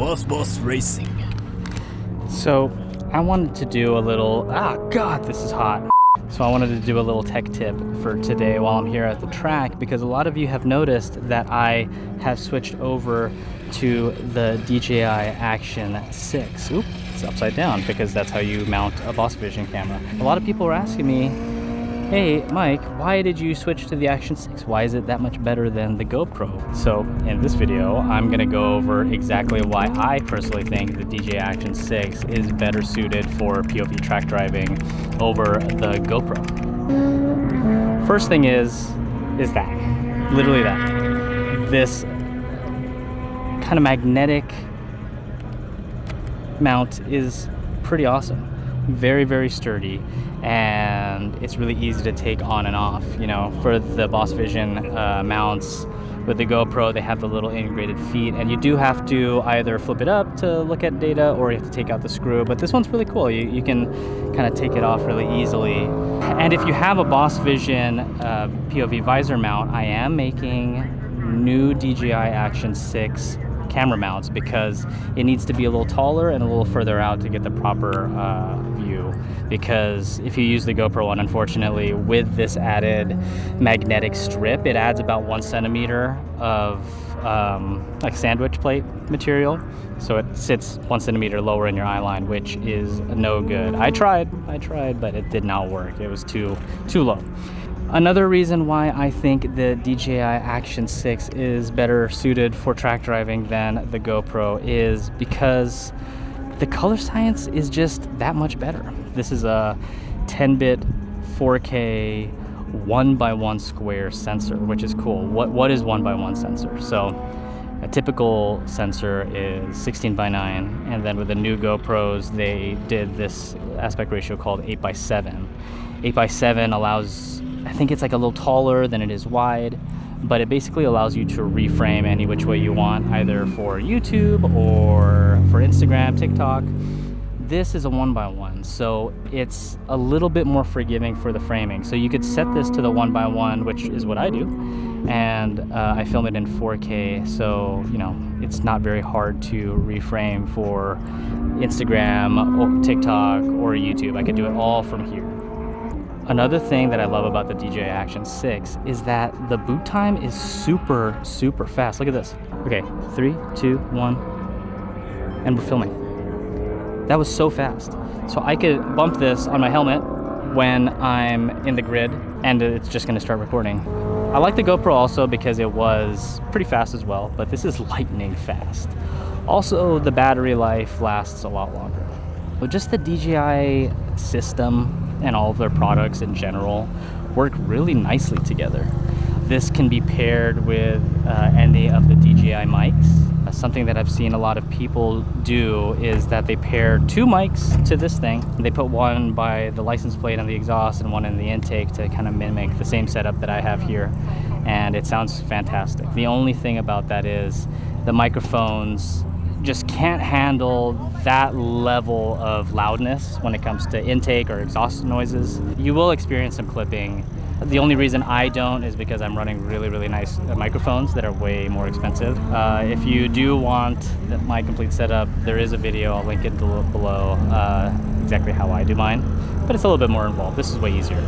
Boss Racing. So I wanted to do a little, God, this is hot. So I wanted to do a little tech tip for today while I'm here at the track, because a lot of you have noticed that I have switched over to the DJI Action 6. Oop, it's upside down because that's how you mount a Boss Vision camera. A lot of people are asking me, hey Mike, why did you switch to the Action 6? Why is it that much better than the GoPro? So in this video, I'm gonna go over exactly why I personally think the DJI Action 6 is better suited for POV track driving over the GoPro. First thing is that, literally that. This kind of magnetic mount is pretty awesome. Very, very sturdy, and it's really easy to take on and off. You know, for the Boss Vision mounts with the GoPro, they have the little integrated feet, and you do have to either flip it up to look at data or you have to take out the screw, but this one's really cool. You can kind of take it off really easily. And if you have a Boss Vision POV visor mount, I am making new DJI Action 6 camera mounts because it needs to be a little taller and a little further out to get the proper view, because if you use the GoPro one, unfortunately, with this added magnetic strip, it adds about 1 centimeter of like sandwich plate material, so it sits 1 centimeter lower in your eye line, which is no good. I tried, but it did not work. It was too low. Another reason why I think the DJI Action 6 is better suited for track driving than the GoPro is because the color science is just that much better. This is a 10-bit 4K 1x1 square sensor, which is cool. What is 1x1 sensor? So a typical sensor is 16:9, and then with the new GoPros, they did this aspect ratio called 8:7. 8:7 allows, I think it's like a little taller than it is wide, but it basically allows you to reframe any which way you want, either for YouTube or for Instagram, TikTok. This is a 1x1, so it's a little bit more forgiving for the framing. So you could set this to the 1x1, which is what I do, and I film it in 4K, so you know it's not very hard to reframe for Instagram or TikTok or YouTube. I could do it all from here. Another thing that I love about the DJI Action 6 is that the boot time is super, super fast. Look at this. Okay, 3, 2, 1, and we're filming. That was so fast. So I could bump this on my helmet when I'm in the grid, and it's just gonna start recording. I like the GoPro also because it was pretty fast as well, but this is lightning fast. Also, the battery life lasts a lot longer. But just the DJI system and all of their products in general work really nicely together. This can be paired with any of the DJI mics. Something that I've seen a lot of people do is that they pair 2 mics to this thing. They put one by the license plate and the exhaust and one in the intake to kind of mimic the same setup that I have here, and it sounds fantastic. The only thing about that is the microphones just can't handle that level of loudness when it comes to intake or exhaust noises. You will experience some clipping. The only reason I don't is because I'm running really, really nice microphones that are way more expensive. If you do want my complete setup, there is a video, I'll link it below, exactly how I do mine, but it's a little bit more involved. This is way easier.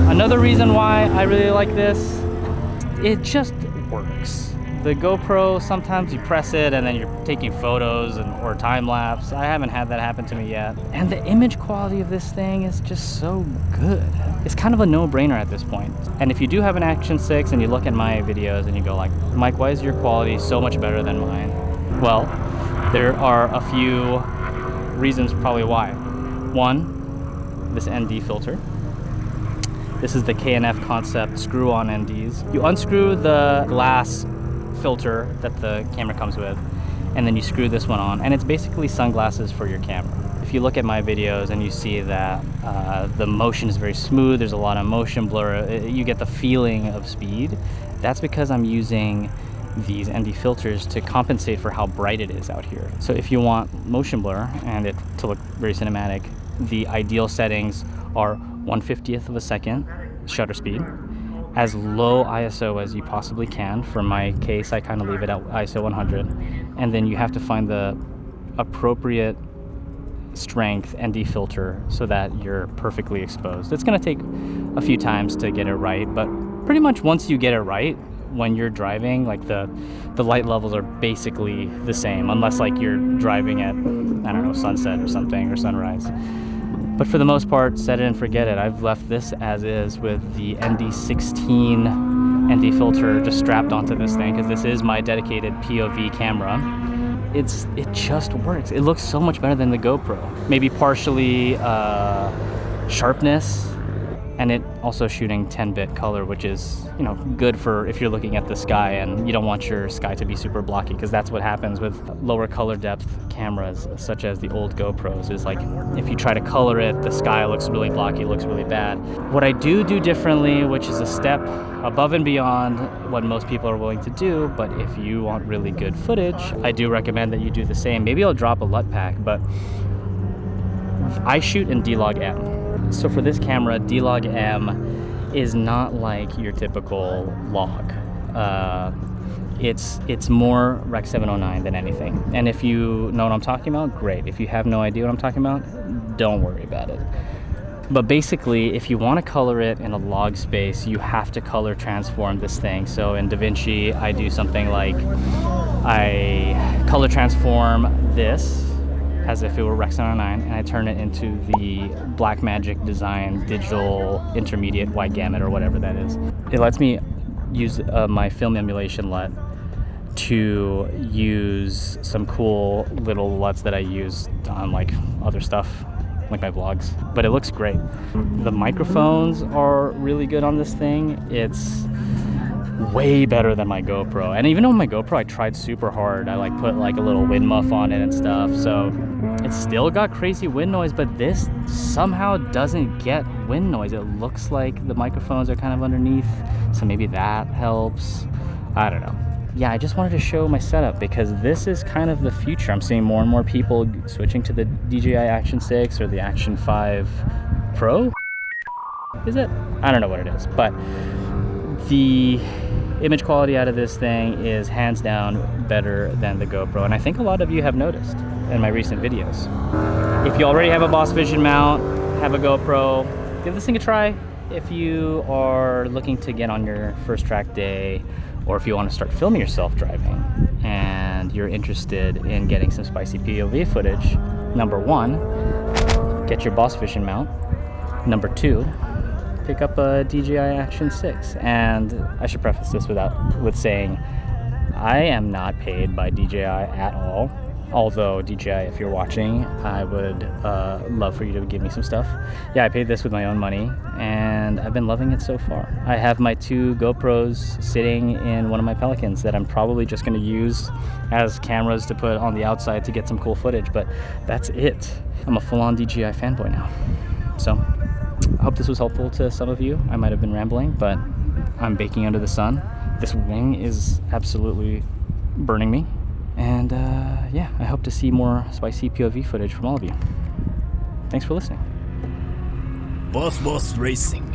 Another reason why I really like this, it just works. The GoPro, sometimes you press it and then you're taking photos or time lapse. I haven't had that happen to me yet. And the image quality of this thing is just so good. It's kind of a no-brainer at this point. And if you do have an Action 6 and you look at my videos and you go like, Mike, why is your quality so much better than mine? Well, there are a few reasons probably why. One, this ND filter. This is the K&F Concept screw-on NDs. You unscrew the glass filter that the camera comes with, and then you screw this one on, and it's basically sunglasses for your camera. If you look at my videos and you see that the motion is very smooth, there's a lot of motion blur, you get the feeling of speed. That's because I'm using these ND filters to compensate for how bright it is out here. So if you want motion blur and it to look very cinematic, the ideal settings are 1/50th of a second shutter speed as low ISO as you possibly can. For my case, I kind of leave it at ISO 100, and then you have to find the appropriate strength ND filter so that you're perfectly exposed. It's going to take a few times to get it right, but pretty much once you get it right, when you're driving, like the light levels are basically the same, unless like you're driving at, I don't know, sunset or something, or sunrise. But for the most part, set it and forget it. I've left this as is with the ND16 ND filter just strapped onto this thing, because this is my dedicated POV camera. It just works. It looks so much better than the GoPro. Maybe partially sharpness, and it also shooting 10-bit color, which is, you know, good for if you're looking at the sky and you don't want your sky to be super blocky, because that's what happens with lower color depth cameras such as the old GoPros. Is like, if you try to color it, the sky looks really blocky, looks really bad. What I do differently, which is a step above and beyond what most people are willing to do, but if you want really good footage, I do recommend that you do the same. Maybe I'll drop a LUT pack, but I shoot in D-Log-M. So for this camera, D-Log-M is not like your typical log. It's more Rec 709 than anything. And if you know what I'm talking about, great. If you have no idea what I'm talking about, don't worry about it. But basically, if you want to color it in a log space, you have to color transform this thing. So in DaVinci, I do something like I color transform this as if it were Rec 709, and I turn it into the Blackmagic Design digital intermediate wide gamut, or whatever that is. It lets me use my film emulation LUT to use some cool little LUTs that I use on like other stuff, like my vlogs. But it looks great. The microphones are really good on this thing. It's way better than my GoPro. And even on my GoPro, I tried super hard. I like put like a little wind muff on it and stuff, so it's still got crazy wind noise, but this somehow doesn't get wind noise. It looks like the microphones are kind of underneath, so maybe that helps. I don't know. Yeah, I just wanted to show my setup because this is kind of the future. I'm seeing more and more people switching to the DJI Action 6 or the Action 5 Pro. Is it? I don't know what it is, but the image quality out of this thing is hands down better than the GoPro, and I think a lot of you have noticed in my recent videos. If you already have a Boss Vision mount, have a GoPro, give this thing a try. If you are looking to get on your first track day, or if you want to start filming yourself driving and you're interested in getting some spicy POV footage, number one, get your Boss Vision mount. Number two, pick up a DJI Action 6. And I should preface this with saying I am not paid by DJI at all. Although DJI, if you're watching, I would love for you to give me some stuff. Yeah, I paid this with my own money, and I've been loving it so far. I have my 2 GoPros sitting in one of my Pelicans that I'm probably just going to use as cameras to put on the outside to get some cool footage, but that's it. I'm a full-on DJI fanboy now. So I hope this was helpful to some of you. I might have been rambling, but I'm baking under the sun. This wing is absolutely burning me. And yeah, I hope to see more spicy POV footage from all of you. Thanks for listening. Boss Racing.